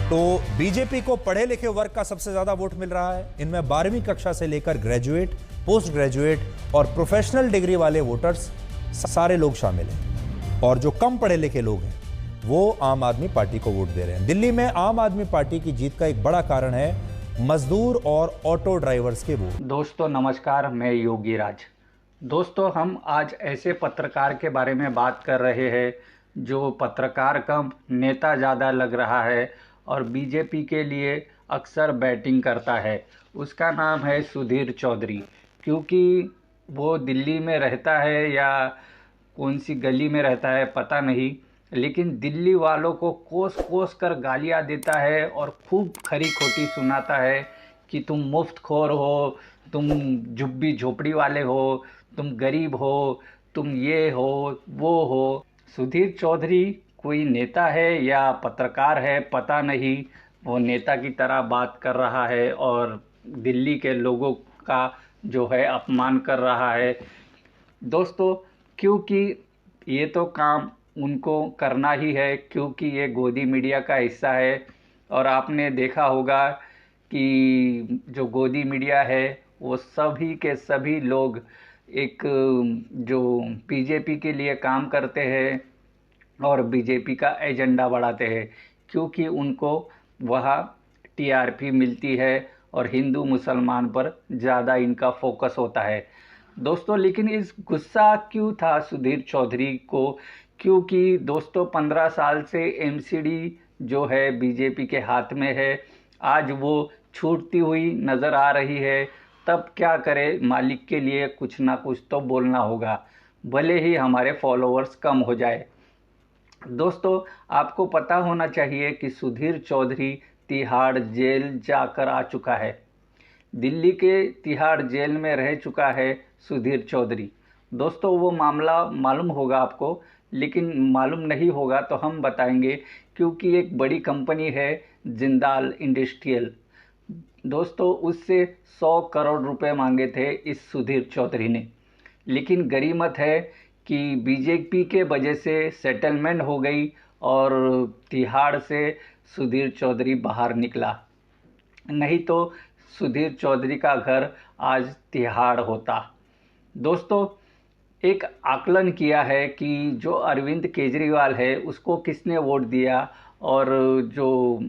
तो बीजेपी को पढ़े लिखे वर्ग का सबसे ज्यादा वोट मिल रहा है। इनमें 12वीं कक्षा से लेकर ग्रेजुएट, पोस्ट ग्रेजुएट और प्रोफेशनल डिग्री वाले वोटर्स सारे लोग शामिल हैं। और जो कम पढ़े लिखे लोग हैं वो आम आदमी पार्टी को वोट दे रहे हैं। दिल्ली में आम आदमी पार्टी की जीत का एक बड़ा कारण है मजदूर और ऑटो ड्राइवर्स के वोट। दोस्तों नमस्कार, मैं योगी राज। दोस्तों हम आज ऐसे पत्रकार के बारे में बात कर रहे हैं जो पत्रकार कम नेता ज़्यादा लग रहा है और बीजेपी के लिए अक्सर बैटिंग करता है। उसका नाम है सुधीर चौधरी। क्योंकि वो दिल्ली में रहता है या कौन सी गली में रहता है पता नहीं, लेकिन दिल्ली वालों को कोस कोस कर गालियाँ देता है और खूब खरी खोटी सुनाता है कि तुम मुफ्तखोर हो, तुम झुग्गी झोपड़ी वाले हो, तुम गरीब हो, तुम ये हो वो हो। सुधीर चौधरी कोई नेता है या पत्रकार है पता नहीं, वो नेता की तरह बात कर रहा है और दिल्ली के लोगों का जो है अपमान कर रहा है। दोस्तों क्योंकि ये तो काम उनको करना ही है, क्योंकि ये गोदी मीडिया का हिस्सा है। और आपने देखा होगा कि जो गोदी मीडिया है वो सभी के सभी लोग एक जो बीजेपी के लिए काम करते हैं और बीजेपी का एजेंडा बढ़ाते हैं, क्योंकि उनको वह टीआरपी मिलती है और हिंदू मुसलमान पर ज़्यादा इनका फोकस होता है। दोस्तों लेकिन इस गुस्सा क्यों था सुधीर चौधरी को? क्योंकि दोस्तों 15 साल से एमसीडी जो है बीजेपी के हाथ में है, आज वो छूटती हुई नज़र आ रही है। तब क्या करे, मालिक के लिए कुछ ना कुछ तो बोलना होगा, भले ही हमारे फॉलोअर्स कम हो जाए। दोस्तों आपको पता होना चाहिए कि सुधीर चौधरी तिहाड़ जेल जाकर आ चुका है। दिल्ली के तिहाड़ जेल में रह चुका है सुधीर चौधरी। दोस्तों वो मामला मालूम होगा आपको, लेकिन मालूम नहीं होगा तो हम बताएंगे, क्योंकि एक बड़ी कंपनी है जिंदाल इंडस्ट्रियल। दोस्तों उससे 100 करोड़ रुपए मांगे थे इस सुधीर चौधरी ने, लेकिन गरीमत है कि बीजेपी के वजह से सेटलमेंट हो गई और तिहाड़ से सुधीर चौधरी बाहर निकला। नहीं तो सुधीर चौधरी का घर आज तिहाड़ होता। दोस्तों एक आकलन किया है कि जो अरविंद केजरीवाल है उसको किसने वोट दिया और जो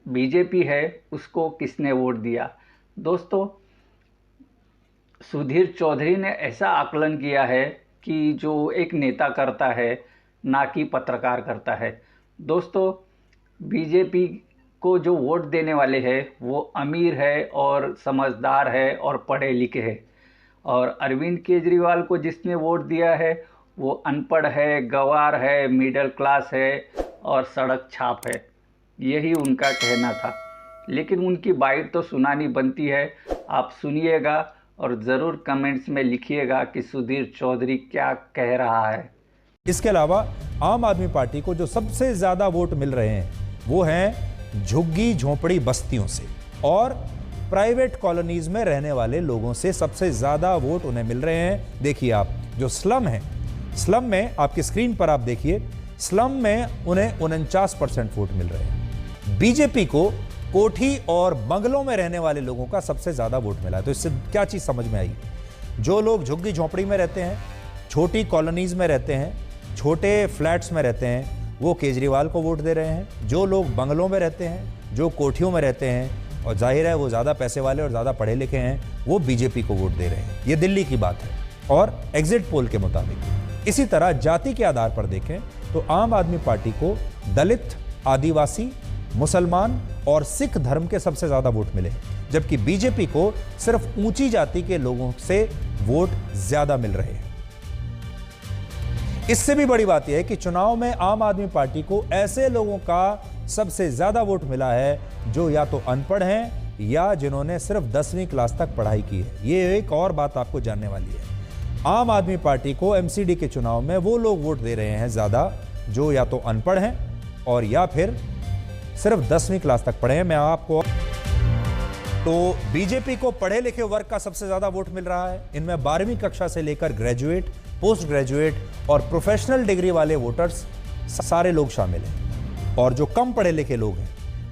बीजेपी है उसको किसने वोट दिया। दोस्तों सुधीर चौधरी ने ऐसा आकलन किया है कि जो एक नेता करता है ना कि पत्रकार करता है। दोस्तों बीजेपी को जो वोट देने वाले हैं वो अमीर है और समझदार है और पढ़े लिखे हैं, और अरविंद केजरीवाल को जिसने वोट दिया है वो अनपढ़ है, गंवार है, मिडिल क्लास है और सड़क छाप है। यही उनका कहना था, लेकिन उनकी बाइट तो सुनानी बनती है। आप सुनिएगा और ज़रूर कमेंट्स में लिखिएगा कि सुधीर चौधरी क्या कह रहा है। इसके अलावा आम आदमी पार्टी को जो सबसे ज्यादा वोट मिल रहे हैं वो हैं झुग्गी झोपड़ी बस्तियों से और प्राइवेट कॉलोनीज में रहने वाले लोगों से सबसे ज्यादा वोट उन्हें मिल रहे हैं। देखिए आप जो स्लम है, स्लम में आपकी स्क्रीन पर आप देखिए, स्लम में उन्हें 49% वोट मिल रहे हैं। बीजेपी को कोठी और बंगलों में रहने वाले लोगों का सबसे ज्यादा वोट मिला है। तो इससे क्या चीज समझ में आई? जो लोग झुग्गी झोपड़ी में रहते हैं, छोटी कॉलोनीज में रहते हैं, छोटे फ्लैट्स में रहते हैं, वो केजरीवाल को वोट दे रहे हैं। जो लोग बंगलों में रहते हैं, जो कोठियों में रहते हैं और जाहिर है वो ज़्यादा पैसे वाले और ज़्यादा पढ़े लिखे हैं, वो बीजेपी को वोट दे रहे हैं। ये दिल्ली की बात है और एग्जिट पोल के मुताबिक। इसी तरह जाति के आधार पर देखें तो आम आदमी पार्टी को दलित, आदिवासी, मुसलमान और सिख धर्म के सबसे ज़्यादा वोट मिले, जबकि बीजेपी को सिर्फ ऊंची जाति के लोगों से वोट ज़्यादा मिल रहे हैं। इससे भी बड़ी बात यह है कि चुनाव में आम आदमी पार्टी को ऐसे लोगों का सबसे ज्यादा वोट मिला है जो या तो अनपढ़ हैं या जिन्होंने सिर्फ 10वीं क्लास तक पढ़ाई की है। ये एक और बात आपको जानने वाली है। आम आदमी पार्टी को एमसीडी के चुनाव में वो लोग वोट दे रहे हैं ज्यादा जो या तो अनपढ़ हैं और या फिर सिर्फ 10वीं क्लास तक पढ़े हैं। मैं आपको तो बीजेपी को पढ़े लिखे वर्ग का सबसे ज्यादा वोट मिल रहा है। इनमें 12वीं कक्षा से लेकर ग्रेजुएट, पोस्ट ग्रेजुएट और प्रोफेशनल डिग्री वाले वोटर्स सारे लोग शामिल हैं। और जो कम पढ़े लिखे लोग हैं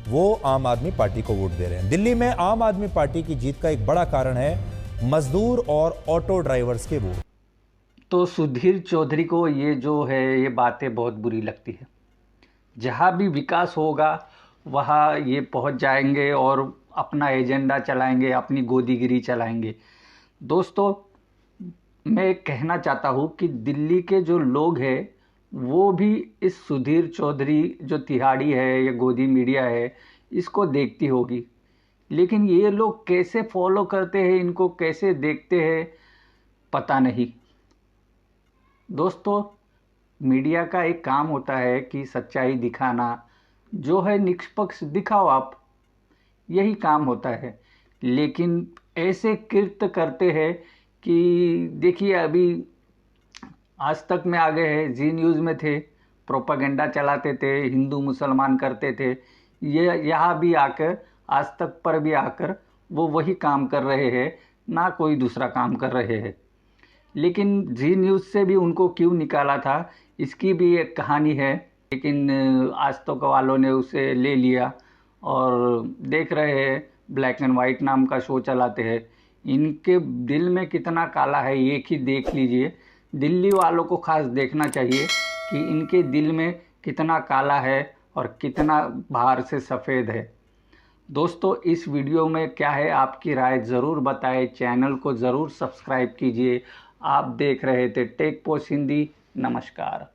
वो आम आदमी पार्टी को वोट दे रहे हैं। दिल्ली में आम आदमी पार्टी की जीत का एक बड़ा कारण है मजदूर और ऑटो ड्राइवर्स के वोट। तो सुधीर चौधरी को ये जो है ये बातें बहुत बुरी लगती है। जहाँ भी विकास होगा वहाँ ये पहुँच जाएंगे और अपना एजेंडा चलाएंगे, अपनी गोदीगिरी चलाएंगे। दोस्तों, मैं कहना चाहता हूँ कि दिल्ली के जो लोग हैं वो भी इस सुधीर चौधरी जो तिहाड़ी है, ये गोदी मीडिया है, इसको देखती होगी। लेकिन ये लोग कैसे फॉलो करते हैं, इनको कैसे देखते हैं, पता नहीं। दोस्तों, मीडिया का एक काम होता है कि सच्चाई दिखाना, जो है निष्पक्ष दिखाओ आप, यही काम होता है। लेकिन ऐसे कृत्य करते हैं कि देखिए, अभी आज तक में आ गए हैं, जी न्यूज़ में थे, प्रोपागेंडा चलाते थे, हिंदू मुसलमान करते थे। ये यहाँ भी आकर, आज तक पर भी आकर वो वही काम कर रहे हैं, ना कोई दूसरा काम कर रहे हैं। लेकिन जी न्यूज़ से भी उनको क्यों निकाला था, इसकी भी एक कहानी है। लेकिन आज तक वालों ने उसे ले लिया और देख रहे हैं, ब्लैक एंड वाइट नाम का शो चलाते हैं। इनके दिल में कितना काला है एक ही देख लीजिए। दिल्ली वालों को खास देखना चाहिए कि इनके दिल में कितना काला है और कितना बाहर से सफ़ेद है। दोस्तों, इस वीडियो में क्या है आपकी राय ज़रूर बताएं। चैनल को ज़रूर सब्सक्राइब कीजिए। आप देख रहे थे टेक पोस्ट हिंदी। नमस्कार।